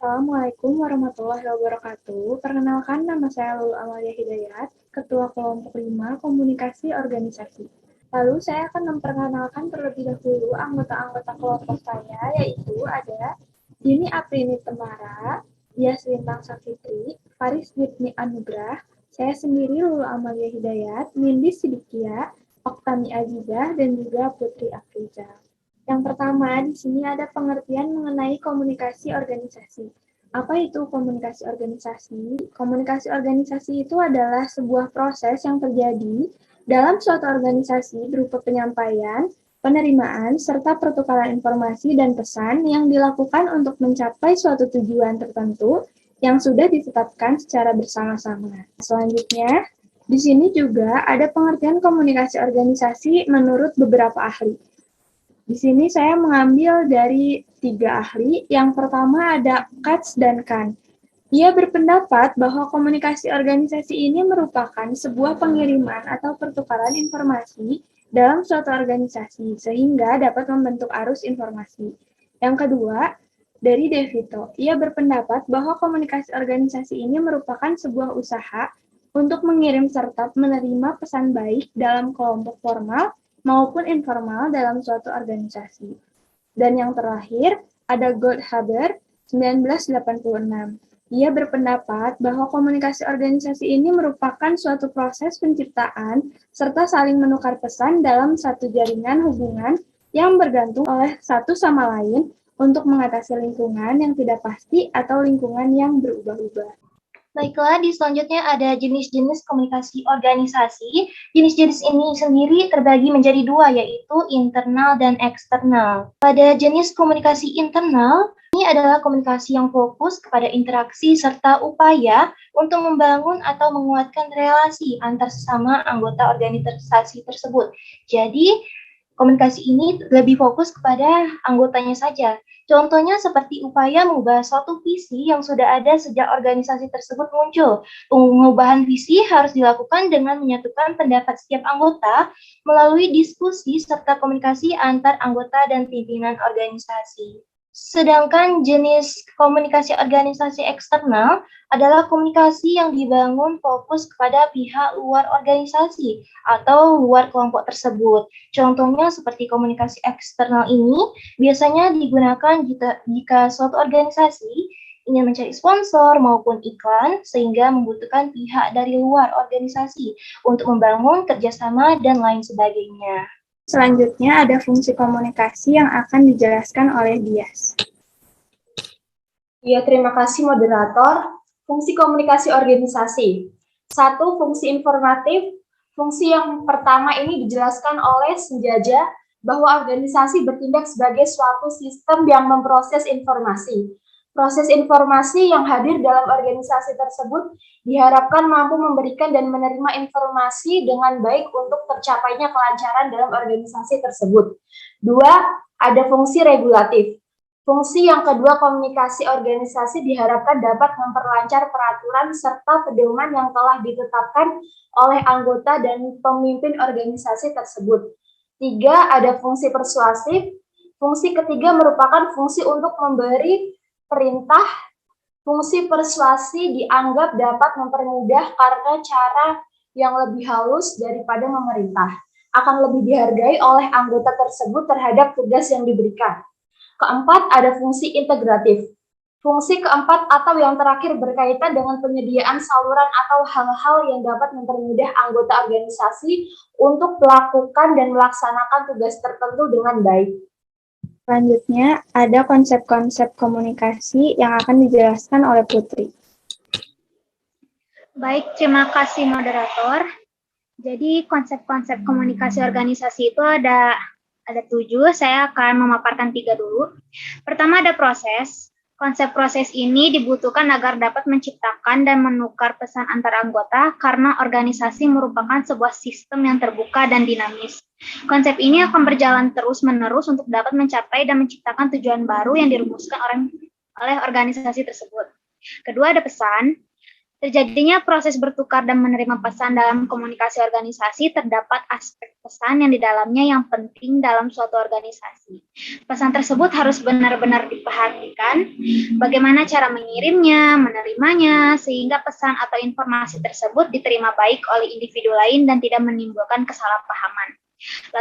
Assalamualaikum warahmatullahi wabarakatuh. Perkenalkan, nama saya Lulu Amalia Hidayat, Ketua Kelompok 5 Komunikasi Organisasi. Lalu saya akan memperkenalkan terlebih dahulu anggota-anggota kelompok saya, yaitu ada Dini Aprini Temara, Dias Lintang Safitri, Faris Dipni Anugrah, saya sendiri Lulu Amalia Hidayat, Nindi Sidikia, Oktami Azizah, dan juga Putri Afriza. Yang pertama, di sini ada pengertian mengenai komunikasi organisasi. Apa itu komunikasi organisasi? Komunikasi organisasi itu adalah sebuah proses yang terjadi dalam suatu organisasi berupa penyampaian, penerimaan, serta pertukaran informasi dan pesan yang dilakukan untuk mencapai suatu tujuan tertentu yang sudah ditetapkan secara bersama-sama. Selanjutnya, di sini juga ada pengertian komunikasi organisasi menurut beberapa ahli. Di sini saya mengambil dari 3 ahli. Yang pertama ada Katz dan Kahn. Ia berpendapat bahwa komunikasi organisasi ini merupakan sebuah pengiriman atau pertukaran informasi dalam suatu organisasi, sehingga dapat membentuk arus informasi. Yang kedua, dari De Vito. Ia berpendapat bahwa komunikasi organisasi ini merupakan sebuah usaha untuk mengirim serta menerima pesan baik dalam kelompok formal maupun informal dalam suatu organisasi. Dan yang terakhir, ada Goldhaber 1986. Ia berpendapat bahwa komunikasi organisasi ini merupakan suatu proses penciptaan serta saling menukar pesan dalam satu jaringan hubungan yang bergantung oleh satu sama lain untuk mengatasi lingkungan yang tidak pasti atau lingkungan yang berubah-ubah. Baiklah, di selanjutnya ada jenis-jenis komunikasi organisasi. Jenis-jenis ini sendiri terbagi menjadi dua, yaitu internal dan eksternal. Pada jenis komunikasi internal, ini adalah komunikasi yang fokus kepada interaksi serta upaya untuk membangun atau menguatkan relasi antar sesama anggota organisasi tersebut. Jadi, komunikasi ini lebih fokus kepada anggotanya saja. Contohnya seperti upaya mengubah suatu visi yang sudah ada sejak organisasi tersebut muncul. Pengubahan visi harus dilakukan dengan menyatukan pendapat setiap anggota melalui diskusi serta komunikasi antar anggota dan pimpinan organisasi. Sedangkan jenis komunikasi organisasi eksternal adalah komunikasi yang dibangun fokus kepada pihak luar organisasi atau luar kelompok tersebut. Contohnya seperti komunikasi eksternal ini biasanya digunakan jika suatu organisasi ingin mencari sponsor maupun iklan sehingga membutuhkan pihak dari luar organisasi untuk membangun kerjasama dan lain sebagainya. Selanjutnya ada fungsi komunikasi yang akan dijelaskan oleh Dias. Ya, terima kasih moderator. Fungsi komunikasi organisasi. 1. Fungsi informatif. Fungsi yang pertama ini dijelaskan oleh Senjaja bahwa organisasi bertindak sebagai suatu sistem yang memproses informasi. Proses informasi yang hadir dalam organisasi tersebut diharapkan mampu memberikan dan menerima informasi dengan baik untuk tercapainya kelancaran dalam organisasi tersebut. 2. Ada fungsi regulatif. Fungsi yang kedua, komunikasi organisasi diharapkan dapat memperlancar peraturan serta pedoman yang telah ditetapkan oleh anggota dan pemimpin organisasi tersebut. 3. Ada fungsi persuasif. Fungsi ketiga merupakan fungsi untuk memberi perintah. Fungsi persuasi dianggap dapat mempermudah karena cara yang lebih halus daripada memerintah akan lebih dihargai oleh anggota tersebut terhadap tugas yang diberikan. Keempat, ada fungsi integratif. Fungsi keempat atau yang terakhir berkaitan dengan penyediaan saluran atau hal-hal yang dapat mempermudah anggota organisasi untuk melakukan dan melaksanakan tugas tertentu dengan baik. Selanjutnya, ada konsep-konsep komunikasi yang akan dijelaskan oleh Putri. Baik, terima kasih moderator. Jadi konsep-konsep komunikasi organisasi itu ada 7, saya akan memaparkan 3 dulu. Pertama ada proses. Konsep proses ini dibutuhkan agar dapat menciptakan dan menukar pesan antar anggota karena organisasi merupakan sebuah sistem yang terbuka dan dinamis. Konsep ini akan berjalan terus-menerus untuk dapat mencapai dan menciptakan tujuan baru yang dirumuskan oleh organisasi tersebut. Kedua ada pesan. Terjadinya proses bertukar dan menerima pesan dalam komunikasi organisasi, terdapat aspek pesan yang di dalamnya yang penting dalam suatu organisasi. Pesan tersebut harus benar-benar diperhatikan, bagaimana cara mengirimnya, menerimanya, sehingga pesan atau informasi tersebut diterima baik oleh individu lain dan tidak menimbulkan kesalahpahaman.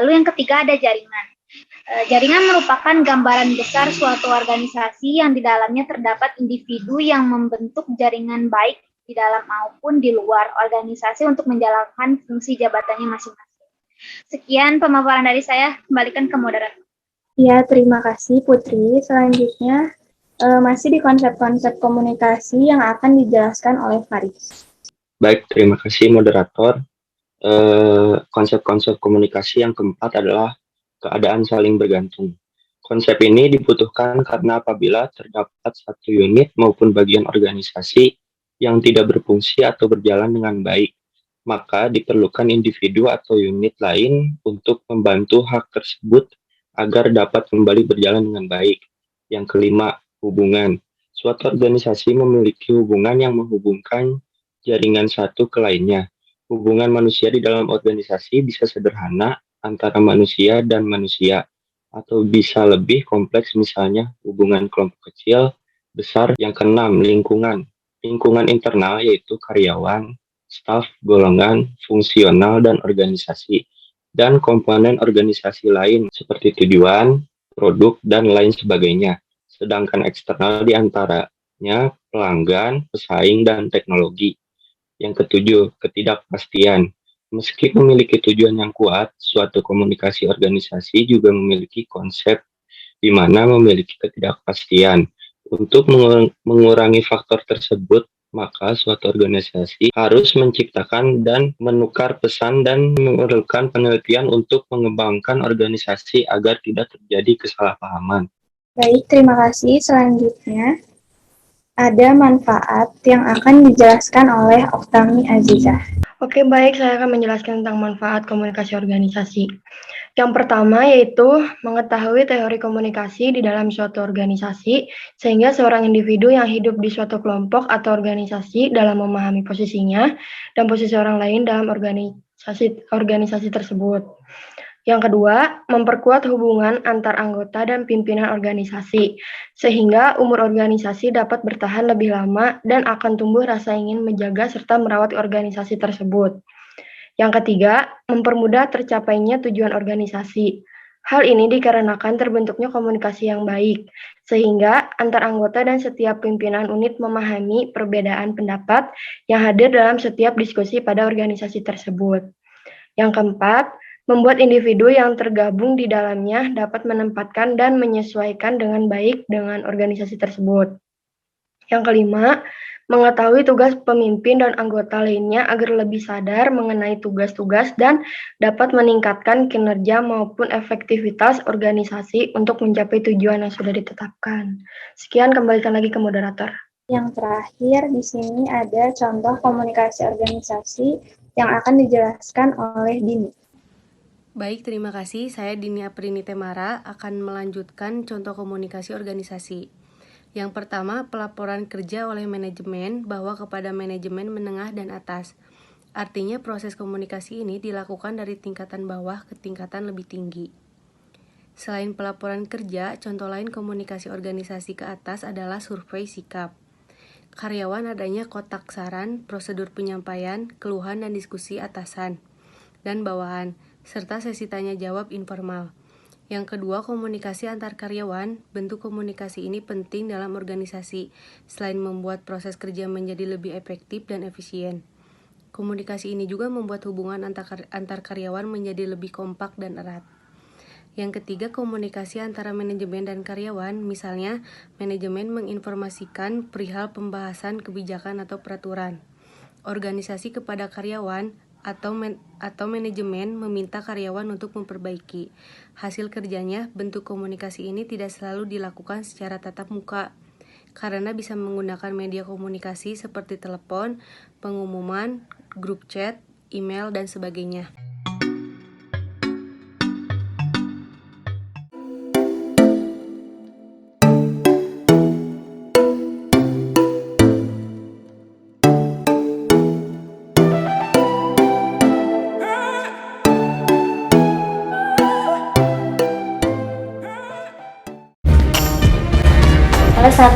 Lalu yang ketiga ada jaringan. Jaringan merupakan gambaran besar suatu organisasi yang di dalamnya terdapat individu yang membentuk jaringan baik di dalam maupun di luar organisasi untuk menjalankan fungsi jabatannya masing-masing. Sekian pemaparan dari saya, kembalikan ke moderator. Ya, terima kasih Putri. Selanjutnya, masih di konsep-konsep komunikasi yang akan dijelaskan oleh Faris. Baik, terima kasih moderator. Konsep-konsep komunikasi yang keempat adalah keadaan saling bergantung. Konsep ini dibutuhkan karena apabila terdapat satu unit maupun bagian organisasi yang tidak berfungsi atau berjalan dengan baik, maka diperlukan individu atau unit lain untuk membantu hal tersebut agar dapat kembali berjalan dengan baik. Yang kelima, hubungan. Suatu organisasi memiliki hubungan yang menghubungkan jaringan satu ke lainnya. Hubungan manusia di dalam organisasi bisa sederhana antara manusia dan manusia, atau bisa lebih kompleks, misalnya hubungan kelompok kecil, besar. Yang keenam, lingkungan. Lingkungan internal yaitu karyawan, staf, golongan, fungsional, dan organisasi. Dan komponen organisasi lain seperti tujuan, produk, dan lain sebagainya. Sedangkan eksternal diantaranya pelanggan, pesaing, dan teknologi. Yang ketujuh, ketidakpastian. Meski memiliki tujuan yang kuat, suatu komunikasi organisasi juga memiliki konsep di mana memiliki ketidakpastian. Untuk mengurangi faktor tersebut, maka suatu organisasi harus menciptakan dan menukar pesan dan memerlukan penelitian untuk mengembangkan organisasi agar tidak terjadi kesalahpahaman. Baik, terima kasih. Selanjutnya, ada manfaat yang akan dijelaskan oleh Oktami Azizah. Oke, baik. Saya akan menjelaskan tentang manfaat komunikasi organisasi. Yang pertama yaitu mengetahui teori komunikasi di dalam suatu organisasi, sehingga seorang individu yang hidup di suatu kelompok atau organisasi dalam memahami posisinya dan posisi orang lain dalam organisasi tersebut. Yang kedua, memperkuat hubungan antar anggota dan pimpinan organisasi, sehingga umur organisasi dapat bertahan lebih lama dan akan tumbuh rasa ingin menjaga serta merawat organisasi tersebut. Yang ketiga, mempermudah tercapainya tujuan organisasi. Hal ini dikarenakan terbentuknya komunikasi yang baik, sehingga antar anggota dan setiap pimpinan unit memahami perbedaan pendapat yang hadir dalam setiap diskusi pada organisasi tersebut. Yang keempat, membuat individu yang tergabung di dalamnya dapat menempatkan dan menyesuaikan dengan baik dengan organisasi tersebut. Yang kelima, mengetahui tugas pemimpin dan anggota lainnya agar lebih sadar mengenai tugas-tugas dan dapat meningkatkan kinerja maupun efektivitas organisasi untuk mencapai tujuan yang sudah ditetapkan. Sekian, kembalikan lagi ke moderator. Yang terakhir, di sini ada contoh komunikasi organisasi yang akan dijelaskan oleh Dini. Baik, terima kasih. Saya Dini Aprini Temara akan melanjutkan contoh komunikasi organisasi. Yang pertama, pelaporan kerja oleh manajemen bawah kepada manajemen menengah dan atas. Artinya proses komunikasi ini dilakukan dari tingkatan bawah ke tingkatan lebih tinggi. Selain pelaporan kerja, contoh lain komunikasi organisasi ke atas adalah survei sikap. Karyawan adanya kotak saran, prosedur penyampaian, keluhan dan diskusi atasan dan bawahan, serta sesi tanya jawab informal. Yang kedua, komunikasi antar karyawan. Bentuk komunikasi ini penting dalam organisasi, selain membuat proses kerja menjadi lebih efektif dan efisien. Komunikasi ini juga membuat hubungan antar karyawan menjadi lebih kompak dan erat. Yang ketiga, komunikasi antara manajemen dan karyawan. Misalnya, manajemen menginformasikan perihal pembahasan kebijakan atau peraturan organisasi kepada karyawan, atau manajemen meminta karyawan untuk memperbaiki hasil kerjanya. Bentuk komunikasi ini tidak selalu dilakukan secara tatap muka, karena bisa menggunakan media komunikasi seperti telepon, pengumuman, grup chat, email, dan sebagainya.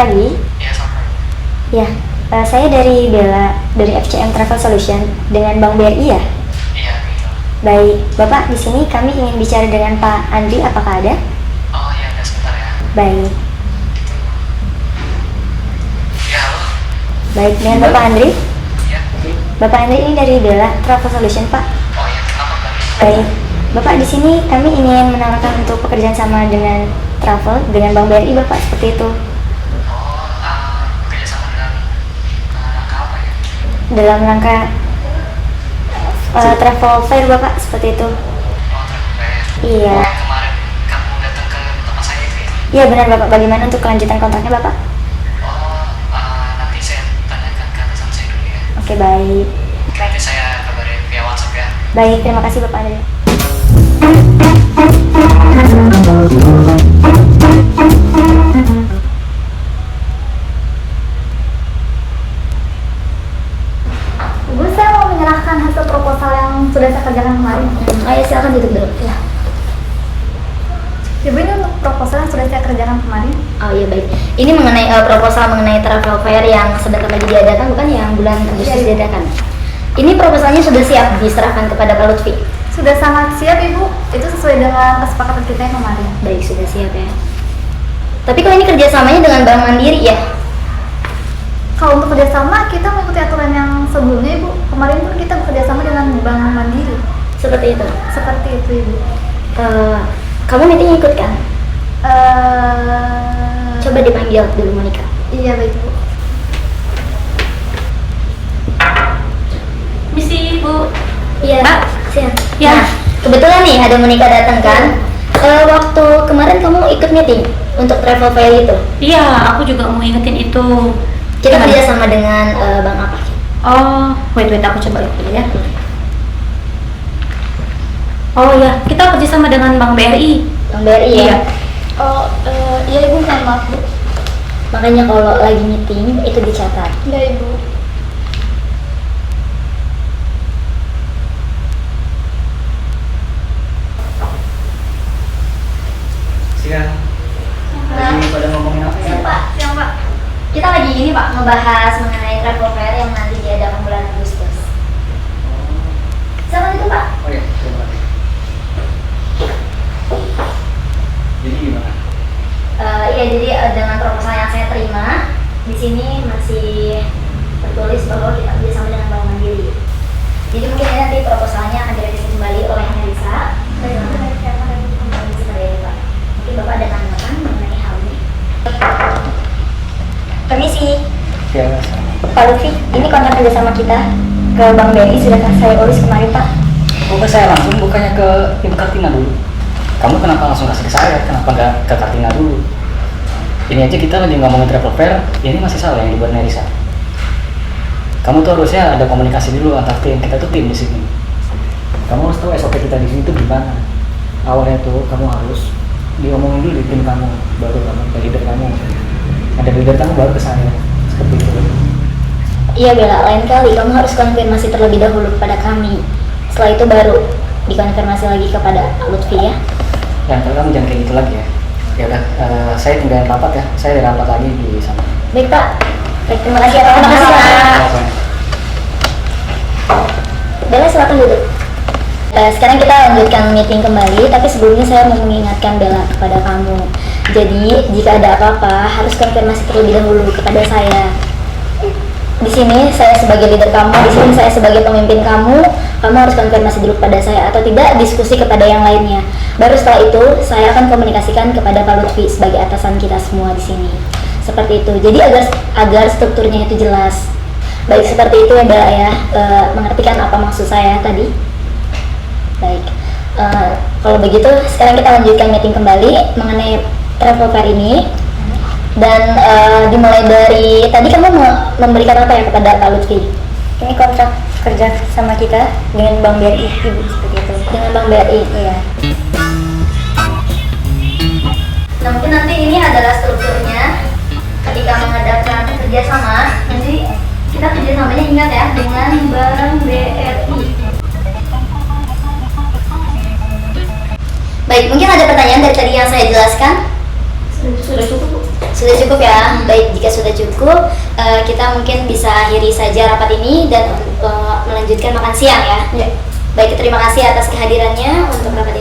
pagi. Iya, selamat pagi. Ya, saya dari Bella, dari FCM Travel Solution dengan Bank BRI ya? Iya, gitu. Baik, Bapak di sini kami ingin bicara dengan Pak Andri, apakah ada? Oh iya, ada sebentar ya. Baik. Ya, halo. Baik, dengan Bapak Andri? Iya. Bapak Andri ini dari Bella Travel Solution, Pak. Oh iya, kenapa Mbak? Baik. Bapak di sini kami ingin menawarkan untuk pekerjaan sama dengan travel dengan Bank BRI, Bapak, seperti itu. Oh, bekerja sama dengan rangka apa ya? Dalam rangka travel fair, Bapak, seperti itu. Oh, travel fair. Iya. Oh, kemarin kamu datang ke tempat saya itu ya? Iya benar, Bapak. Bagaimana untuk kelanjutan kontraknya, Bapak? Oh, nanti saya tanyakan ke atasan saya dulu ya. Oke, baik. Nanti saya kabarin via WhatsApp ya. Baik, terima kasih Bapak Andri. Bu, saya mau menyerahkan hasil proposal yang sudah saya kerjakan kemarin. Ayo silakan duduk dulu. Ya. Ibu, ini untuk proposal yang sudah saya kerjakan kemarin. Oh iya baik. Ini mengenai proposal mengenai travel fair yang sebentar lagi diadakan, bukan yang bulan Agustus diadakan. Ini proposalnya sudah siap diserahkan kepada Pak Lutfi. Sudah sangat siap, Ibu. Itu sesuai dengan kesepakatan kita yang kemarin. Baik, sudah siap ya. Tapi kalau ini kerjasamanya dengan Bank Mandiri ya? Kalau untuk kerjasama, kita mengikuti aturan yang sebelumnya, Ibu. Kemarin pun kita bekerjasama dengan Bank Mandiri. Seperti itu? Seperti itu, Ibu. Kamu meeting ikut kan? Coba dipanggil dulu Monica. Iya, baik, Bu. Misi, Bu. Iya, Mbak. siap. Ya. Nah, kebetulan nih ada Monica datang kan? Waktu kemarin kamu ikut meeting untuk travel fair itu? Iya, aku juga mau ingetin itu. Kita Gimana? kerjasama dengan Bank apa? Oh, wait, aku coba lihat dulu ya. Oh ya, kita kerjasama dengan Bank BRI. Bank BRI ya? Iya. Oh, iya, Ibu. Mohon maaf, Bu. Makanya kalau lagi meeting itu dicatat. Iya, Ibu. Siang. Lagi pada ngomongin apa ya? Siang Pak. Kita lagi ini Pak, ngebahas mengenai travel fair yang nanti diadakan bulan Agustus. Siapa itu Pak? Oh iya, coba. Jadi gimana? Iya, jadi dengan proposal yang saya terima di sini masih tertulis bahwa kita bersama dengan Bank Mandiri. Jadi mungkin nanti proposalnya akan direvisi kembali oleh Melisa. Mungkin Bapak ada tanggapan mengenai hal ini? Permisi, Ya, Pak Lutfi, ini kontrak kerjasama kita ke Bank BRI sudah saya urus kemarin Pak. Kok saya langsung bukannya ke tim Kartina dulu? Kamu kenapa langsung kasih ke saya? Kenapa nggak ke Kartina dulu? Ini aja kita lagi ngomongin travel fair, ini masih salah yang dibuat Nerisa. Kamu tuh harusnya ada komunikasi dulu antar tim. Kita tuh tim di sini. Kamu harus tahu SOP kita di sini tuh gimana. Awalnya tuh kamu harus diomongin dulu di tim kamu, baru kamu ke leader kamu. Ada leader kamu baru ke saya. Seperti itu. Iya Bella, lain kali kamu harus konfirmasi terlebih dahulu kepada kami. Setelah itu baru dikonfirmasi lagi kepada Lutfi ya. Dan kalau kamu jangan kayak gitu lagi ya. Ya udah, saya tinggalin rapat ya. Saya ada rapat lagi di sana. Baik Pak. Baik, terima kasih ya Pak. Terima kasih Pak. Bella silakan duduk. Sekarang kita lanjutkan meeting kembali, tapi sebelumnya saya mau mengingatkan Bella kepada kamu. Jadi jika ada apa-apa harus konfirmasi terlebih dahulu kepada saya. Di sini saya sebagai leader kamu, di sini saya sebagai pemimpin kamu harus konfirmasi dulu kepada saya atau tidak diskusi kepada yang lainnya. Baru setelah itu saya akan komunikasikan kepada Pak Lutfi sebagai atasan kita semua di sini. Seperti itu. Jadi agar strukturnya itu jelas. Baik, seperti itu ya Bella ya. Mengertikan apa maksud saya tadi? Baik. Kalau begitu sekarang kita lanjutkan meeting kembali mengenai travel fair ini. Dan dimulai dari tadi kamu mau memberikan apa ya kepada Pak Lutfi? Ini kontrak kerja sama kita dengan Bank BRI, Ibu, seperti itu. Dengan Bank BRI, iya. Nah mungkin nanti ini adalah strukturnya ketika mengadakan kerjasama. Nanti kita kerjasamanya ingat ya dengan Bank BRI. Baik, mungkin ada pertanyaan dari tadi yang saya jelaskan? Sudah cukup Bu. sudah cukup ya. Baik, jika sudah cukup, kita mungkin bisa akhiri saja rapat ini dan melanjutkan makan siang ya. Baik, terima kasih atas kehadirannya untuk rapat ini.